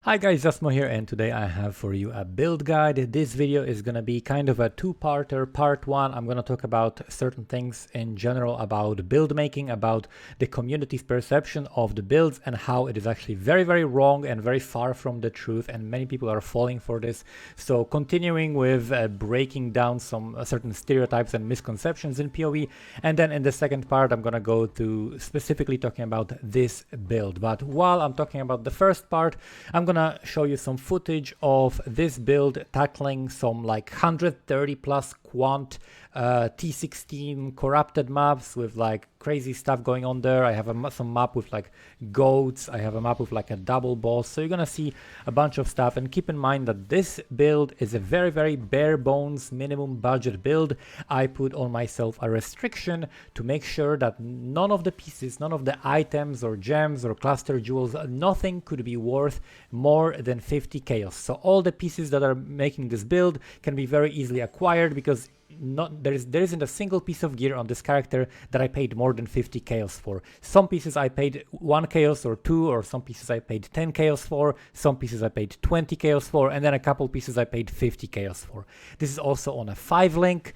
Hi guys, Jasmo here, and today I have for you a build guide. This video is gonna be kind of a two-parter. Part one, I'm gonna talk about certain things in general about build making, about the community's perception of the builds and how it is actually very, very wrong and very far from the truth, and many people are falling for this. So continuing with breaking down some certain stereotypes and misconceptions in POE, and then in the second part I'm gonna go to specifically talking about this build. But while I'm talking about the first part, I'm gonna show you some footage of this build tackling some like 130 plus quant T16 corrupted maps with like crazy stuff going on there. I have some map with like goats, I have a map with like a double boss, so you're gonna see a bunch of stuff. And keep in mind that this build is a very, very bare bones minimum budget build. I put on myself a restriction to make sure that none of the pieces, none of the items or gems or cluster jewels, nothing could be worth more than 50 chaos. So all the pieces that are making this build can be very easily acquired, because there isn't a single piece of gear on this character that I paid more than 50 chaos for. Some pieces I paid 1 chaos or 2, or some pieces I paid 10 chaos for, some pieces I paid 20 chaos for, and then a couple pieces I paid 50 chaos for. This is also on a 5 link,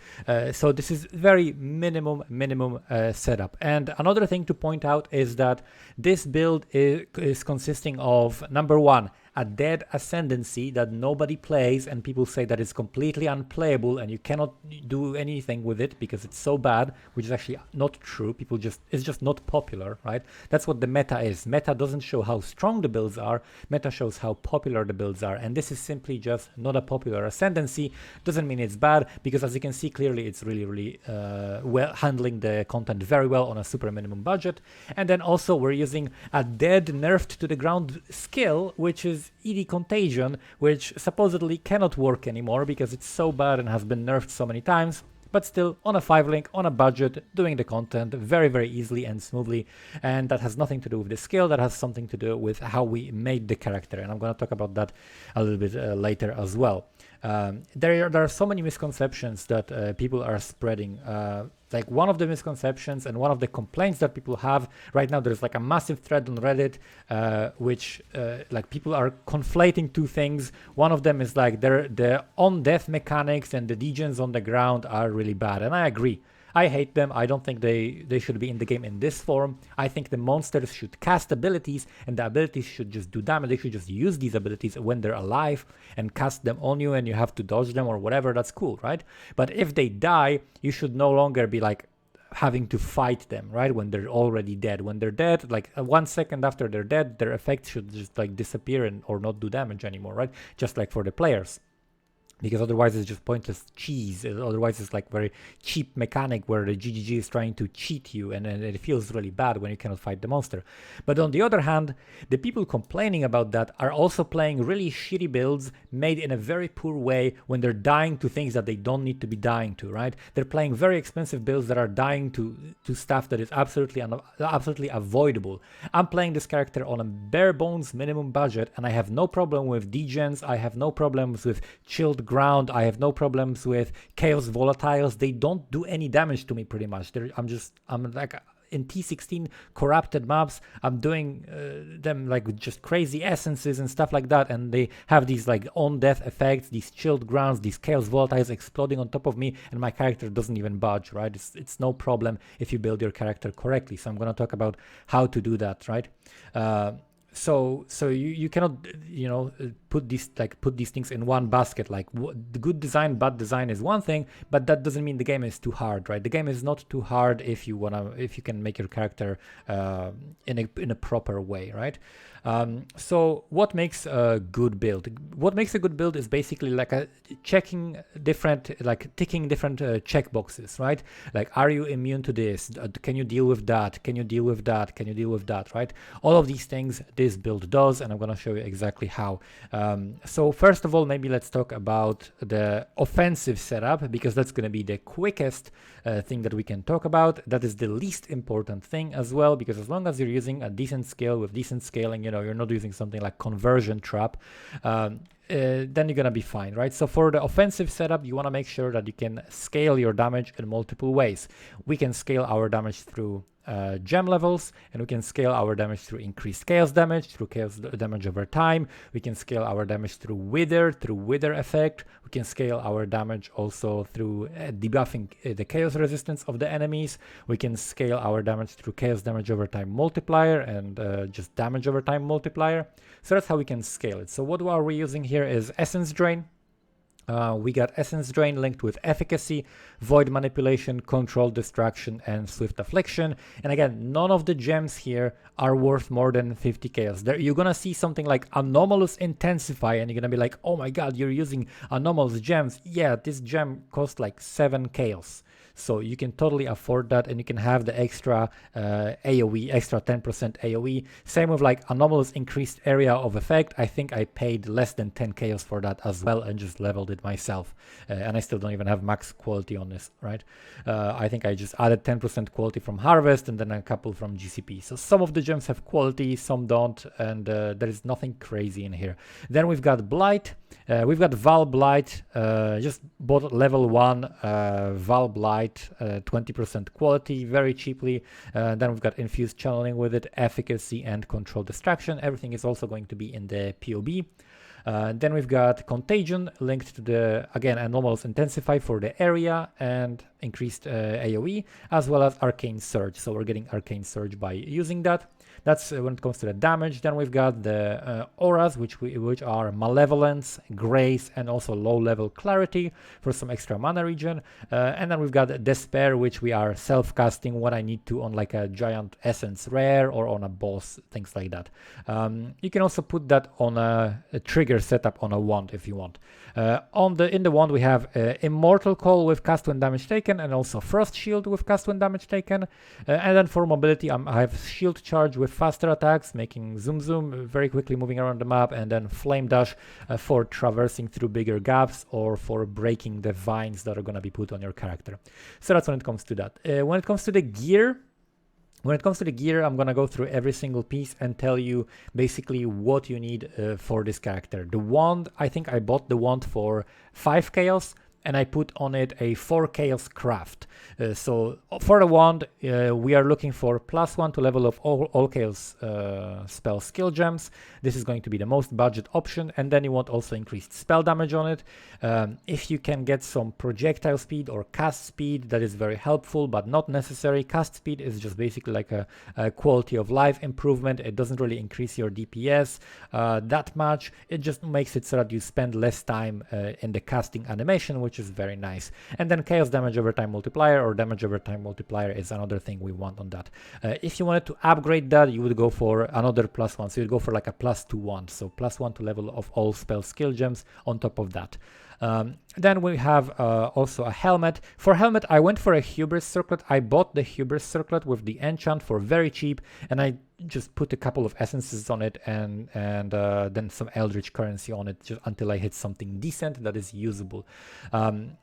so this is very minimum setup. And another thing to point out is that this build is consisting of, number one, a dead ascendancy that nobody plays, and people say that it's completely unplayable and you cannot do anything with it because it's so bad, which is actually not true. It's just not popular, right? That's what the meta is. Meta doesn't show how strong the builds are, meta shows how popular the builds are, and this is simply just not a popular ascendancy. Doesn't mean it's bad, because as you can see clearly, it's really well handling the content very well on a super minimum budget. And then also we're using a dead nerfed to the ground skill, which is ED Contagion, which supposedly cannot work anymore because it's so bad and has been nerfed so many times, but still on a 5 link, on a budget, doing the content very easily and smoothly. And that has nothing to do with the skill, that has something to do with how we made the character, and I'm going to talk about that a little bit later as well. There are so many misconceptions that people are spreading. Like one of the misconceptions and one of the complaints that people have right now, there's like a massive thread on Reddit, which like people are conflating two things. One of them is like the on-death mechanics and the degens on the ground are really bad, and I agree. I hate them. I don't think they should be in the game in this form. I think the monsters should cast abilities, and the abilities should just do damage. They should just use these abilities when they're alive and cast them on you, and you have to dodge them or whatever. That's cool, right? But if they die, you should no longer be like having to fight them, right? When they're already dead. When they're dead, like 1 second after they're dead, their effects should just like disappear or not do damage anymore, right? Just like for the players. Because otherwise it's just pointless cheese. Otherwise it's like very cheap mechanic where the GGG is trying to cheat you, and it feels really bad when you cannot fight the monster. But on the other hand, the people complaining about that are also playing really shitty builds made in a very poor way when they're dying to things that they don't need to be dying to, right? They're playing very expensive builds that are dying to stuff that is absolutely avoidable. I'm playing this character on a bare bones minimum budget, and I have no problem with degens, I have no problems with chilled ground, I have no problems with chaos volatiles. They don't do any damage to me pretty much. I'm like in T16 corrupted maps, I'm doing them like with just crazy essences and stuff like that, and they have these like on death effects, these chilled grounds, these chaos volatiles exploding on top of me, and my character doesn't even budge, right? It's no problem if you build your character correctly. So I'm going to talk about how to do that, right? So you cannot, you know, put these things in one basket. Like the good design, bad design is one thing, but that doesn't mean the game is too hard, right? The game is not too hard if you can make your character in a proper way, right? So what makes a good build? What makes a good build is basically like ticking different checkboxes, right? Like, are you immune to this? Can you deal with that? Can you deal with that? Can you deal with that, right? All of these things this build does, and I'm going to show you exactly how. So first of all, maybe let's talk about the offensive setup, because that's going to be the quickest thing that we can talk about. That is the least important thing as well, because as long as you're using a decent scale with decent scaling, you know, you're not using something like conversion trap, then you're gonna be fine, right? So for the offensive setup, you want to make sure that you can scale your damage in multiple ways. We can scale our damage through gem levels, and we can scale our damage through increased chaos damage, through chaos damage over time. We can scale our damage through wither effect. We can scale our damage also through debuffing the chaos resistance of the enemies. We can scale our damage through chaos damage over time multiplier and just damage over time multiplier. So that's how we can scale it. So what are we using here is Essence Drain. We got Essence Drain linked with Efficacy, Void Manipulation, Control Distraction, and Swift Affliction. And again, none of the gems here are worth more than 50 chaos. There, you're gonna see something like Anomalous Intensify, and you're gonna be like, oh my god, you're using anomalous gems. Yeah, this gem costs like 7 chaos. So you can totally afford that, and you can have the extra AoE, extra 10% AoE. Same with like Anomalous Increased Area of Effect. I think I paid less than 10 chaos for that as well and just leveled it myself. And I still don't even have max quality on this, right? I think I just added 10% quality from Harvest and then a couple from GCP. So some of the gems have quality, some don't, and there is nothing crazy in here. Then we've got Blight. We've got Val Blight, just bought level 1 Val Blight, 20% quality, very cheaply. Then we've got Infused Channeling with it, Efficacy, and Control Distraction. Everything is also going to be in the POB. Then we've got Contagion linked to the, again, Anomalous Intensify for the area and increased AoE, as well as Arcane Surge. So we're getting Arcane Surge by using that. That's when it comes to the damage. Then we've got the auras, which are Malevolence, Grace, and also low-level Clarity for some extra mana regen. And then we've got Despair, which we are self-casting when I need to on like a giant essence rare or on a boss, things like that. You can also put that on a trigger setup on a wand if you want. In the wand we have Immortal Call with cast when damage taken, and also Frost Shield with cast when damage taken. And then for mobility, I have Shield Charge with faster attacks, making zoom, very quickly moving around the map, and then Flame Dash for traversing through bigger gaps or for breaking the vines that are going to be put on your character. So that's when it comes to that. When it comes to the gear, I'm going to go through every single piece and tell you basically what you need for this character. The wand, I think I bought the wand for 5 chaos, and I put on it a 4 chaos craft. So for the wand, we are looking for +1 to level of all chaos spell skill gems. This is going to be the most budget option, and then you want also increased spell damage on it. If you can get some projectile speed or cast speed, that is very helpful, but not necessary. Cast speed is just basically like a quality of life improvement. It doesn't really increase your DPS that much. It just makes it so that you spend less time in the casting animation, which is very nice. And then chaos damage over time multiplier or damage over time multiplier is another thing we want on that. If you wanted to upgrade that, you would go for another +1, so you'd go for like a +2 wand, so +1 to level of all spell skill gems on top of that. Then we have also a helmet. For helmet, I went for a Hubris Circlet. I bought the Hubris Circlet with the enchant for very cheap, and I just put a couple of essences on it and then some Eldritch currency on it just until I hit something decent that is usable.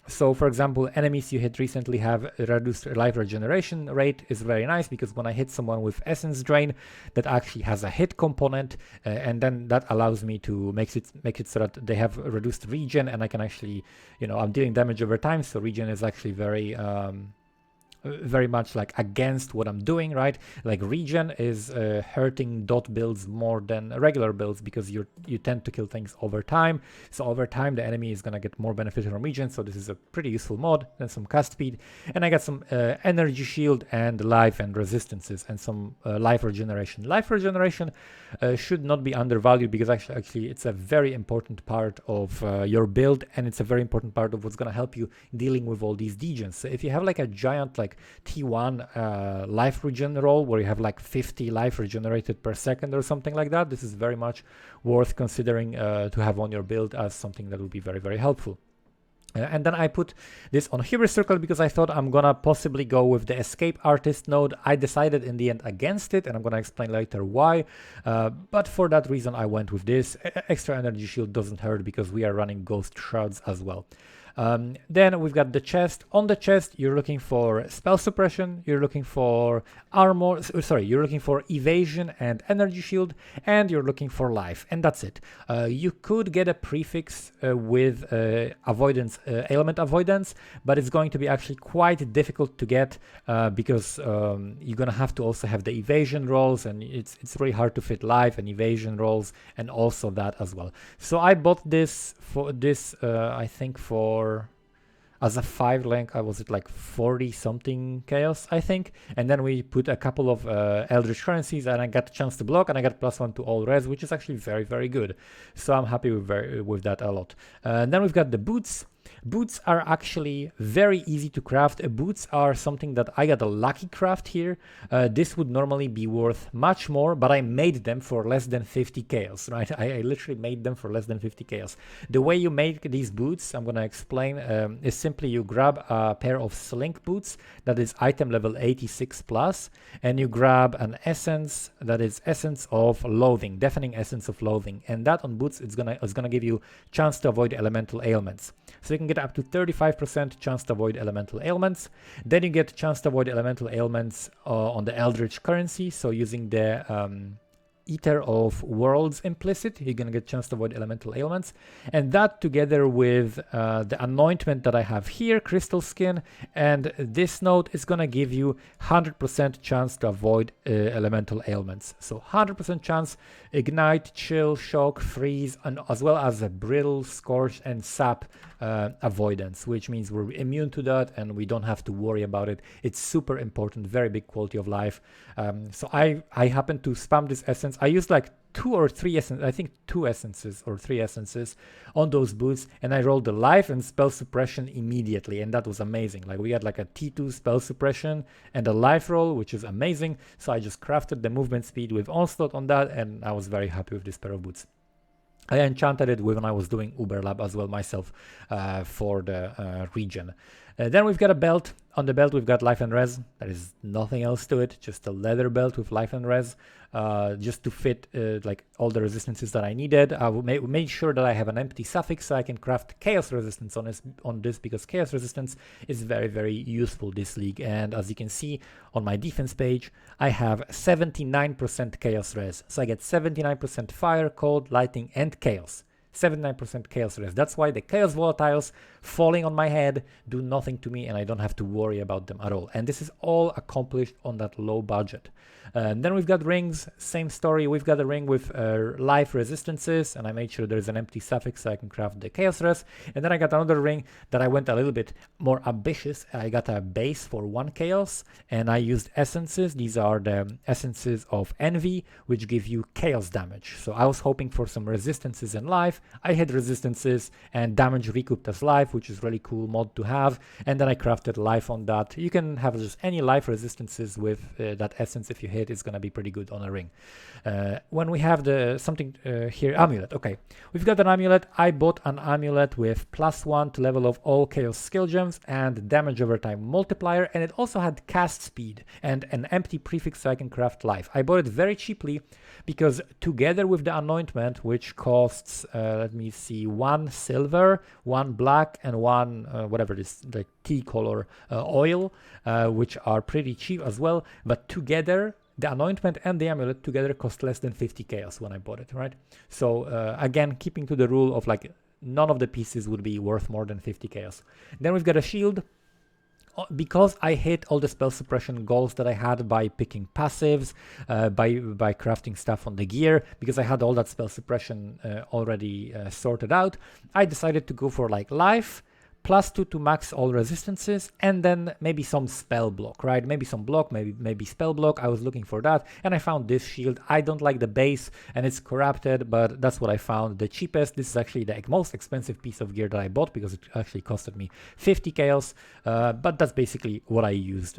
So for example, enemies you hit recently have reduced life regeneration rate is very nice, because when I hit someone with Essence Drain, that actually has a hit component, and then that allows me to make it so that they have reduced regen, and I can actually, I'm dealing damage over time, so regen is actually very much like against what I'm doing, right? Like regen is hurting dot builds more than regular builds, because you tend to kill things over time. So over time the enemy is gonna get more benefit from regen, so this is a pretty useful mod. Then some cast speed, and I got some energy shield and life and resistances, and some life regeneration. Life regeneration should not be undervalued, because actually it's a very important part of your build, and it's a very important part of what's gonna help you dealing with all these degens. So if you have like a giant like T1 life regen roll where you have like 50 life regenerated per second or something like that, this is very much worth considering to have on your build as something that will be very, very helpful. And then I put this on Hubris Circle because I thought I'm gonna possibly go with the Escape Artist node. I decided in the end against it, and I'm gonna explain later why. But for that reason I went with this. Extra energy shield doesn't hurt because we are running Ghost Shrouds as well. Then we've got the chest. On the chest, you're looking for spell suppression, you're looking for armor, you're looking for evasion and energy shield, and you're looking for life, and that's it. You could get a prefix with avoidance, ailment avoidance, but it's going to be actually quite difficult to get because you're gonna have to also have the evasion rolls, and it's really hard to fit life and evasion rolls and also that as well. So I bought this for this I think for as a 5 link, I was at like 40 something chaos, I think. And then we put a couple of eldritch currencies, and I got a chance to block, and I got +1 to all res, which is actually very, very good. So I'm happy with that a lot. And then we've got the boots. Boots are actually very easy to craft. Boots are something that I got a lucky craft here. This would normally be worth much more, but I made them for less than 50 chaos, right? I literally made them for less than 50 chaos. The way you make these boots, I'm gonna explain, is simply you grab a pair of slink boots that is item level 86 plus, and you grab an essence that is essence of loathing, deafening essence of loathing, and that on boots it's gonna give you chance to avoid elemental ailments. So you can get up to 35% chance to avoid elemental ailments. Then you get chance to avoid elemental ailments on the eldritch currency. So using the Ether of Worlds implicit, you're gonna get chance to avoid elemental ailments, and that together with the anointment that I have here, crystal skin, and this node is gonna give you 100% chance to avoid elemental ailments. So 100% chance, ignite, chill, shock, freeze, and as well as a brittle, scorch, and sap avoidance, which means we're immune to that and we don't have to worry about it. It's super important, very big quality of life. So I happen to spam this essence. I used like 2 or 3 essences, I think 2 essences or 3 essences on those boots, and I rolled the life and spell suppression immediately, and that was amazing. Like we had like a T2 spell suppression and a life roll, which is amazing. So I just crafted the movement speed with onslaught on that, and I was very happy with this pair of boots. I enchanted it when I was doing Uber Lab as well myself for the region. Then we've got a belt. On the belt we've got life and res. There is nothing else to it, just a leather belt with life and res, just to fit like all the resistances that I needed. I made sure that I have an empty suffix so I can craft chaos resistance on this because chaos resistance is very, very useful this league. And as you can see on my defense page, I have 79% chaos res. So I get 79% fire, cold, lightning, and chaos. 79% chaos res. That's why the chaos volatiles falling on my head do nothing to me and I don't have to worry about them at all. And this is all accomplished on that low budget. Then we've got rings, same story. We've got a ring with life resistances, and I made sure there's an empty suffix so I can craft the chaos res. And then I got another ring that I went a little bit more ambitious. I got a base for 1 chaos and I used essences. These are the essences of envy, which give you chaos damage. So I was hoping for some resistances in life. I had resistances and damage recouped as life, which is really cool mod to have. And then I crafted life on that. You can have just any life resistances with that essence. If you hit, it's gonna be pretty good on a ring. When we have the something here, amulet. Okay, we've got an amulet. I bought an amulet with +1 to level of all chaos skill gems and damage over time multiplier, and it also had cast speed and an empty prefix so I can craft life. I bought it very cheaply because together with the anointment, which costs let me see, 1 silver, 1 black, and 1 whatever it is, like tea color oil, which are pretty cheap as well, but together the anointment and the amulet together cost less than 50 chaos when I bought it, right? So again, keeping to the rule of like none of the pieces would be worth more than 50 chaos. Then we've got a shield. Because I hit all the spell suppression goals that I had by picking passives, by crafting stuff on the gear, because I had all that spell suppression already sorted out, I decided to go for like life, +2 to max all resistances, and then maybe some spell block, right? Maybe some block, maybe spell block. I was looking for that, and I found this shield. I don't like the base, and it's corrupted, but that's what I found. The cheapest. This is actually the most expensive piece of gear that I bought because it actually costed me 50 chaos, but that's basically what I used,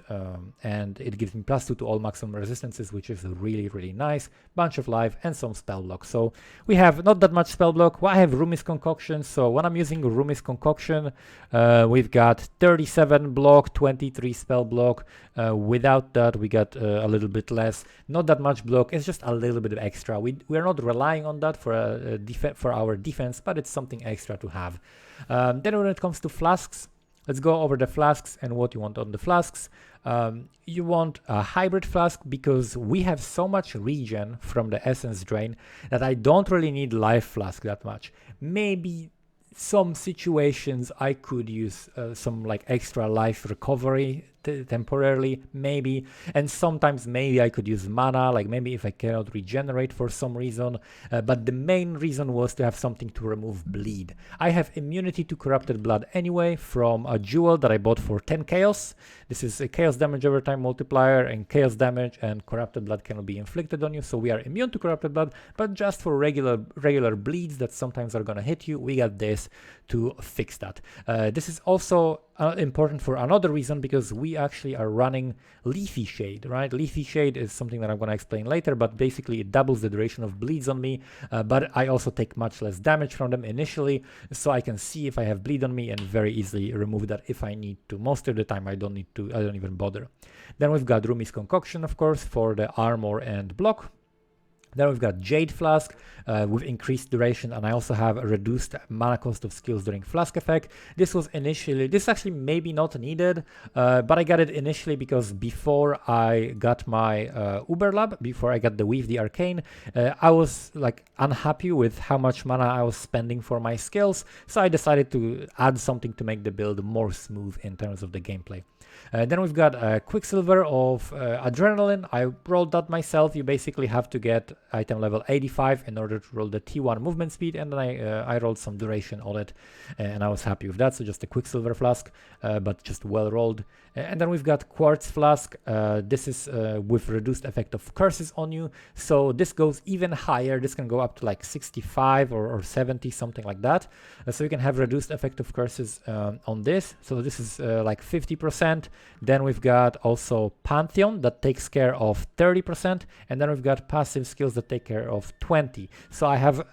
and it gives me +2 to all maximum resistances, which is really, really nice. Bunch of life and some spell block. So we have not that much spell block. Well, I have Rumi's Concoction, so when I'm using Rumi's Concoction, We've got 37 block, 23 spell block. Without that, we got a little bit less. Not that much block. It's just a little bit of extra. We're not relying on that for for our defense, but it's something extra to have. Then when it comes to flasks, let's go over the flasks and what you want on the flasks. You want a hybrid flask because we have so much regen from the essence drain that I don't really need life flask that much. Maybe some situations I could use some like extra life recovery temporarily, maybe, and sometimes maybe I could use mana, like maybe if I cannot regenerate for some reason, but the main reason was to have something to remove bleed. I have immunity to corrupted blood anyway from a jewel that I bought for 10 chaos. This is a chaos damage over time multiplier, and chaos damage and corrupted blood cannot be inflicted on you, so we are immune to corrupted blood, but just for regular bleeds that sometimes are gonna hit you, we got this to fix that. This is also important for another reason, because we actually are running Leafy Shade, right? Leafy Shade is something that I'm going to explain later, but basically it doubles the duration of bleeds on me, but I also take much less damage from them initially, so I can see if I have bleed on me and very easily remove that if I need to. Most of the time I don't even bother. Then we've got Rumi's Concoction, of course, for the armor and block. Then we've got Jade Flask with increased duration, and I also have a reduced mana cost of skills during Flask effect. This actually maybe not needed, but I got it initially because before I got my Uber Lab, before I got the Weave the Arcane, I was like unhappy with how much mana I was spending for my skills, so I decided to add something to make the build more smooth in terms of the gameplay. Then we've got Quicksilver of Adrenaline. I rolled that myself. You basically have to get item level 85 in order to roll the T1 movement speed, and then I rolled some duration on it, and I was happy with that. So just a Quicksilver Flask, but just well rolled. And then we've got Quartz Flask. This is with reduced effect of curses on you, so this goes even higher. This can go up to like 65 or 70, something like that. So you can have reduced effect of curses on this. So this is like 50%. Then we've got also Pantheon that takes care of 30%, and then we've got passive skills that take care of 20. So I have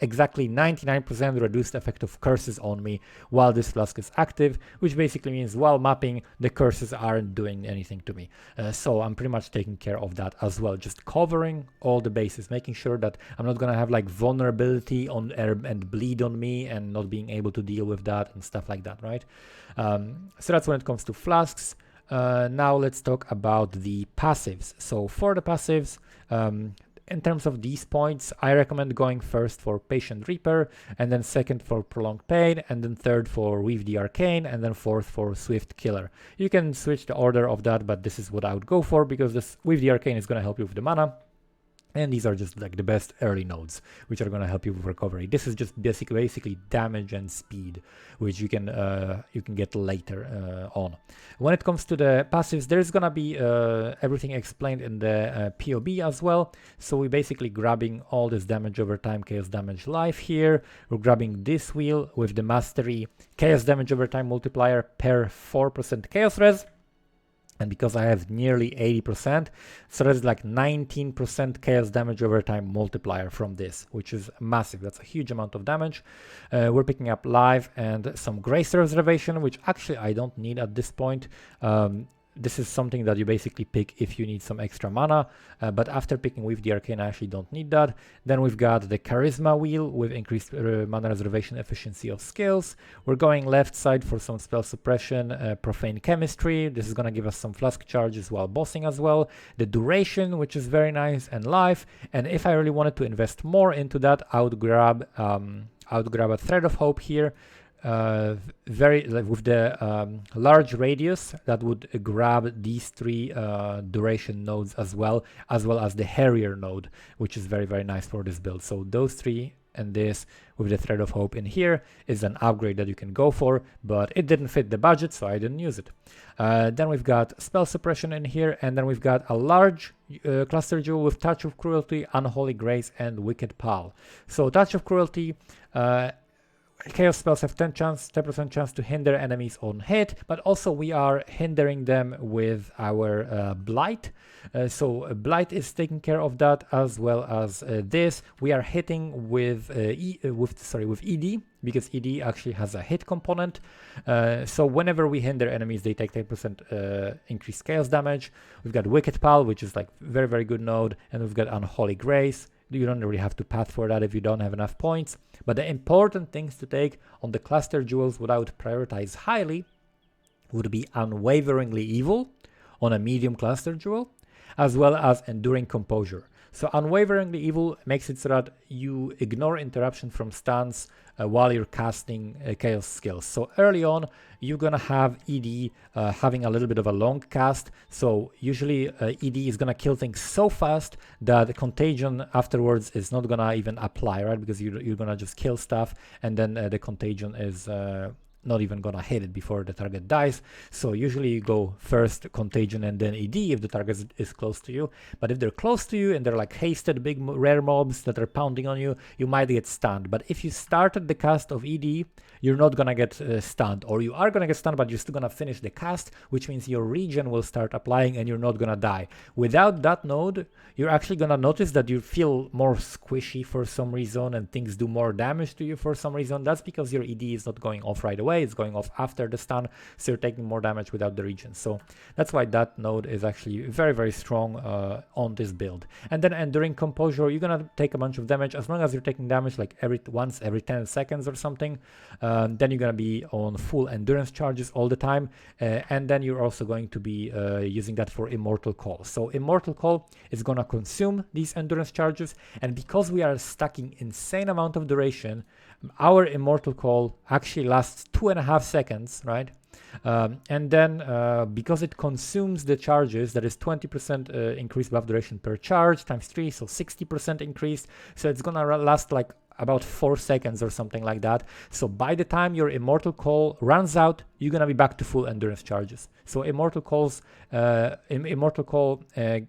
exactly 99% reduced effect of curses on me while this flask is active, which basically means while mapping, the curses aren't doing anything to me. So I'm pretty much taking care of that as well, just covering all the bases, making sure that I'm not gonna have like vulnerability on air and bleed on me and not being able to deal with that and stuff like that, right? So that's when it comes to flasks. Now let's talk about the passives. So for the passives, in terms of these points, I recommend going first for Patient Reaper, and then second for Prolonged Pain, and then third for Weave the Arcane, and then fourth for Swift Killer. You can switch the order of that, but this is what I would go for because this Weave the Arcane is going to help you with the mana. And these are just like the best early nodes, which are going to help you with recovery. This is just basically damage and speed, which you can get later on. When it comes to the passives, there's going to be everything explained in the POB as well. So we're basically grabbing all this damage over time, chaos damage life here. We're grabbing this wheel with the mastery chaos damage over time multiplier per 4% chaos res. And because I have nearly 80%, so that's like 19% chaos damage over time multiplier from this, which is massive. That's a huge amount of damage. We're picking up live and some grace reservation, which actually I don't need at this point. This is something that you basically pick if you need some extra mana, but after picking with the Arcane, I actually don't need that. Then we've got the Charisma wheel with increased mana reservation efficiency of skills. We're going left side for some spell suppression, Profane Chemistry. This is going to give us some flask charges while bossing as well. The duration, which is very nice, and life. And if I really wanted to invest more into that, I would grab a Thread of Hope here. With the large radius that would grab these three duration nodes as well as the Harrier node, which is very, very nice for this build. So those three and this with the Thread of Hope in here is an upgrade that you can go for, but it didn't fit the budget, so I didn't use it. Then we've got spell suppression in here, and then we've got a large cluster jewel with Touch of Cruelty, Unholy Grace, and Wicked Pal. So Touch of Cruelty, Chaos spells have 10% chance to hinder enemies on hit, but also we are hindering them with our Blight. So Blight is taking care of that, as well as this. We are hitting with ED, because ED actually has a hit component. So whenever we hinder enemies, they take 10% increased chaos damage. We've got Wicked Pal, which is like very, very good node, and we've got Unholy Grace. You don't really have to path for that if you don't have enough points. But the important things to take on the cluster jewels what I would prioritize highly would be Unwaveringly Evil on a medium cluster jewel, as well as Enduring Composure. So Unwaveringly Evil makes it so that you ignore interruption from stuns while you're casting chaos skills. So early on, you're gonna have ED having a little bit of a long cast. So usually ED is gonna kill things so fast that the contagion afterwards is not gonna even apply, right? Because you're gonna just kill stuff, and then the contagion is not even gonna hit it before the target dies. So usually you go first contagion and then ED if the target is close to you. But if they're close to you and they're like hasted big rare mobs that are pounding on you, you might get stunned. But if you started the cast of ED, you're not gonna get stunned, or you are gonna get stunned, but you're still gonna finish the cast, which means your regen will start applying and you're not gonna die. Without that node, you're actually gonna notice that you feel more squishy for some reason and things do more damage to you for some reason. That's because your ED is not going off right away, it's going off after the stun, so you're taking more damage without the regen. So that's why that node is actually very, very strong on this build. And then Enduring Composure, you're gonna take a bunch of damage as long as you're taking damage like once every 10 seconds or something. Then you're gonna be on full endurance charges all the time, and then you're also going to be using that for Immortal Call. So Immortal Call is gonna consume these endurance charges, and because we are stacking insane amount of duration, our Immortal Call actually lasts 2.5 seconds, right? And then because it consumes the charges, that is 20% increase buff duration per charge times 3, so 60% increase. So it's gonna last like about 4 seconds or something like that. So by the time your Immortal Call runs out, you're gonna be back to full endurance charges. So Immortal Call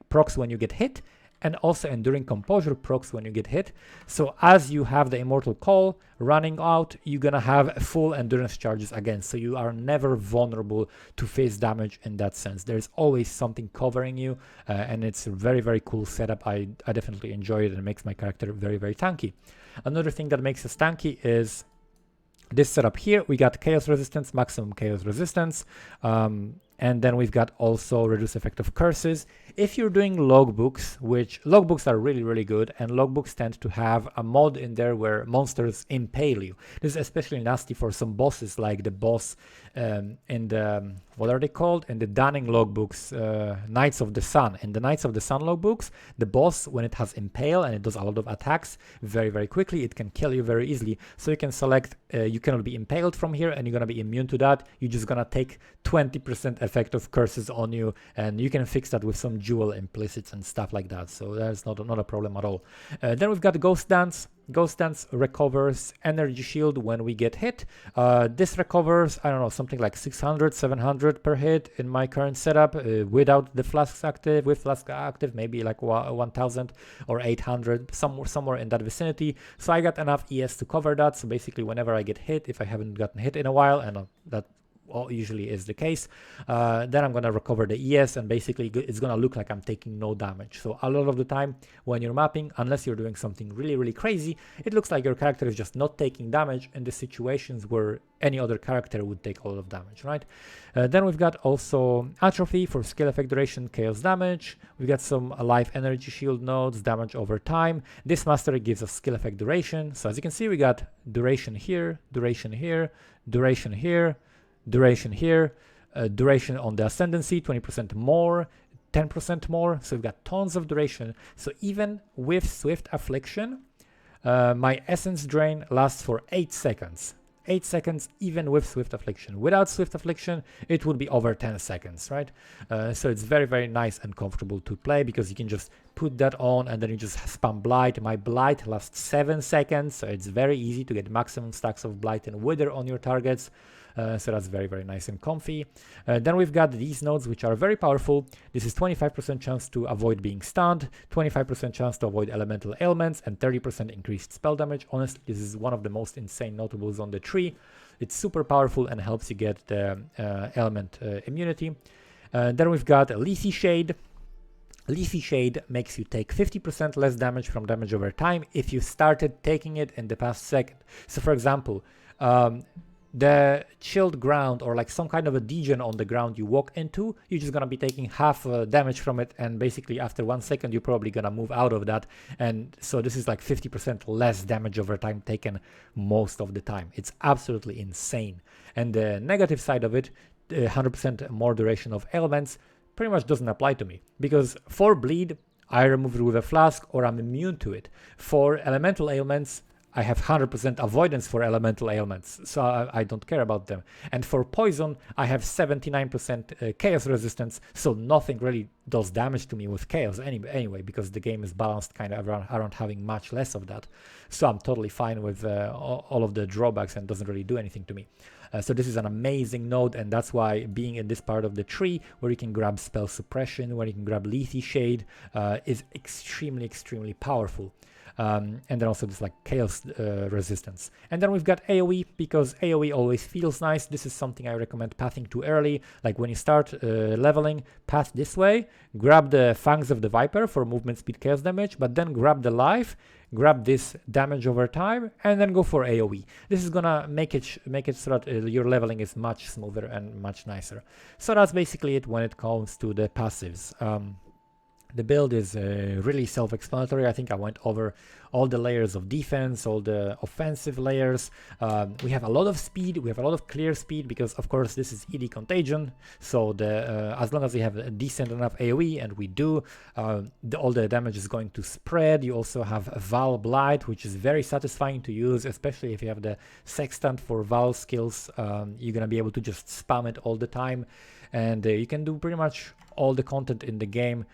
procs when you get hit, and also Enduring Composure procs when you get hit. So as you have the Immortal Call running out, you're gonna have full endurance charges again. So you are never vulnerable to face damage in that sense. There's always something covering you, and it's a very, very cool setup. I definitely enjoy it, and it makes my character very, very tanky. Another thing that makes us tanky is this setup here. We got chaos resistance, maximum chaos resistance, and then we've got also reduce effect of curses. If you're doing logbooks, which logbooks are really, really good, and logbooks tend to have a mod in there where monsters impale you. This is especially nasty for some bosses, like the boss in the, what are they called? In the Dunning logbooks, Knights of the Sun. In the Knights of the Sun logbooks, the boss, when it has impale and it does a lot of attacks very, very quickly, it can kill you very easily. So you can select, you cannot be impaled from here, and you're gonna be immune to that. You're just gonna take 20% effect of curses on you, and you can fix that with some jewel implicits and stuff like that. So that's not a problem at all. Then we've got Ghost Dance. Ghost Dance recovers energy shield when we get hit. This recovers, I don't know, something like 600, 700 per hit in my current setup without the Flasks active. With Flask active, maybe like 1000 or 800, somewhere in that vicinity. So I got enough ES to cover that. So basically whenever I get hit, if I haven't gotten hit in a while, and that usually is the case, then I'm gonna recover the ES, and basically it's gonna look like I'm taking no damage. So a lot of the time when you're mapping, unless you're doing something really, really crazy, it looks like your character is just not taking damage in the situations where any other character would take a lot of damage, right? Then we've got also Atrophy for skill effect duration, chaos damage. We've got some life energy shield nodes, damage over time. This mastery gives us skill effect duration. So as you can see, we got duration here, duration here, duration here, duration here, duration on the ascendancy, 20% more, 10% more. So we've got tons of duration. So even with Swift Affliction, my essence drain lasts for 8 seconds. 8 seconds even with Swift Affliction. Without Swift Affliction, it would be over 10 seconds, right? So it's very, very nice and comfortable to play, because you can just put that on and then you just spam Blight. My Blight lasts 7 seconds, so it's very easy to get maximum stacks of Blight and Wither on your targets. So that's very, very nice and comfy. Then we've got these nodes, which are very powerful. This is 25% chance to avoid being stunned, 25% chance to avoid elemental ailments, and 30% increased spell damage. Honestly, this is one of the most insane notables on the tree. It's super powerful and helps you get the element immunity. Then we've got Leafy Shade. Leafy Shade makes you take 50% less damage from damage over time if you started taking it in the past second. So for example, the chilled ground or like some kind of a degen on the ground you walk into, you're just gonna be taking half damage from it, and basically after 1 second you're probably gonna move out of that. And so this is like 50% less damage over time taken most of the time. It's absolutely insane. And the negative side of it, 100% more duration of ailments, pretty much doesn't apply to me, because for bleed I remove it with a flask or I'm immune to it. For elemental ailments I have 100% avoidance for elemental ailments, so I don't care about them. And for poison I have 79% chaos resistance, so nothing really does damage to me with chaos anyway, because the game is balanced kind of around having much less of that. So I'm totally fine with all of the drawbacks and doesn't really do anything to me. So this is an amazing node, and that's why being in this part of the tree where you can grab spell suppression, where you can grab Leafy Shade, is extremely, extremely powerful. And then also this like chaos resistance. And then we've got AoE, because AoE always feels nice. This is something I recommend pathing to early. Like when you start leveling, path this way, grab the Fangs of the Viper for movement speed chaos damage, but then grab the life, grab this damage over time, and then go for AoE. This is gonna make it so that your leveling is much smoother and much nicer. So that's basically it when it comes to the passives. The build is really self-explanatory. I think I went over all the layers of defense, all the offensive layers. We have a lot of speed, we have a lot of clear speed, because of course this is ED Contagion, so as long as we have a decent enough AoE, and we do, all the damage is going to spread. You also have Val Blight, which is very satisfying to use, especially if you have the Sextant for Val skills. You're gonna be able to just spam it all the time, and you can do pretty much all the content in the game.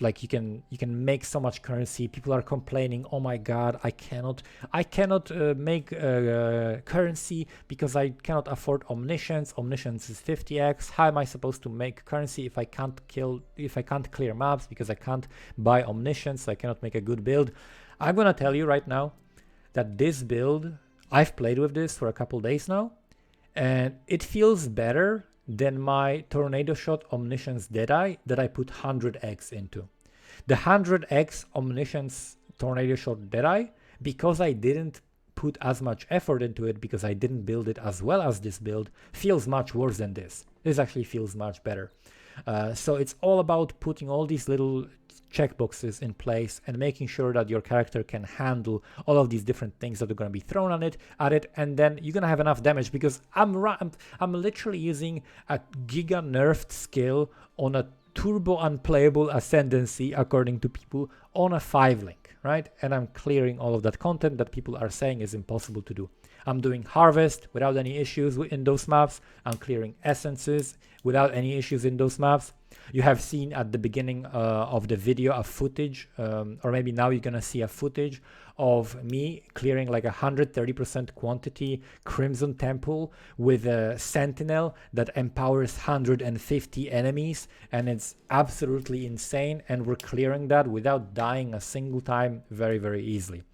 Like you can make so much currency. People are complaining, oh my god, I cannot make currency because I cannot afford omniscience. Omniscience is 50x. How am I supposed to make currency if I can't clear maps, because I can't buy omniscience, so I cannot make a good build? I'm gonna tell you right now that this build, I've played with this for a couple days now, and it feels better than my Tornado Shot Omniscience Deadeye that I put 100x into. The 100x Omniscience Tornado Shot Deadeye, because I didn't put as much effort into it, because I didn't build it as well as this build, feels much worse than this. This actually feels much better. So it's all about putting all these little checkboxes in place and making sure that your character can handle all of these different things that are going to be thrown at it, and then you're going to have enough damage, because I'm literally using a giga nerfed skill on a turbo unplayable ascendancy, according to people, on a 5-link, right? And I'm clearing all of that content that people are saying is impossible to do. I'm doing harvest without any issues in those maps. I'm clearing essences without any issues in those maps. You have seen at the beginning of the video a footage, or maybe now you're gonna see a footage of me clearing like 130% quantity Crimson Temple with a Sentinel that empowers 150 enemies, and it's absolutely insane, and we're clearing that without dying a single time very, very easily.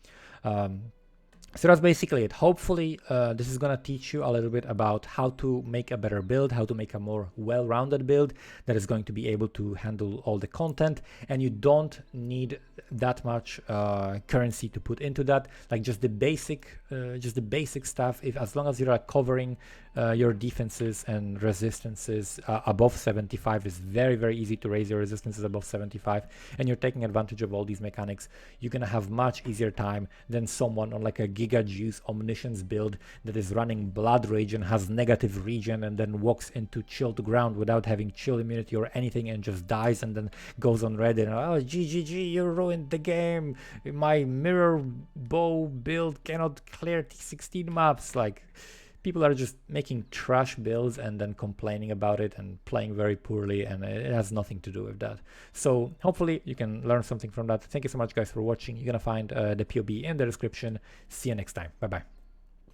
So that's basically it. Hopefully this is going to teach you a little bit about how to make a better build, how to make a more well-rounded build that is going to be able to handle all the content, and you don't need that much currency to put into that. Like just the basic stuff, as long as you're covering your defenses and resistances above 75, is very, very easy to raise your resistances above 75, and you're taking advantage of all these mechanics. You're gonna have much easier time than someone on like a Giga Juice Omniscience build that is running Blood Rage and has negative regen, and then walks into chilled ground without having chill immunity or anything, and just dies, and then goes on Reddit and, oh, GGG, you ruined the game, my mirror bow build cannot clear T16 maps. Like, people are just making trash builds and then complaining about it and playing very poorly, and it has nothing to do with that. So hopefully you can learn something from that. Thank you so much, guys, for watching. You're gonna find the POE in the description. See you next time. Bye bye.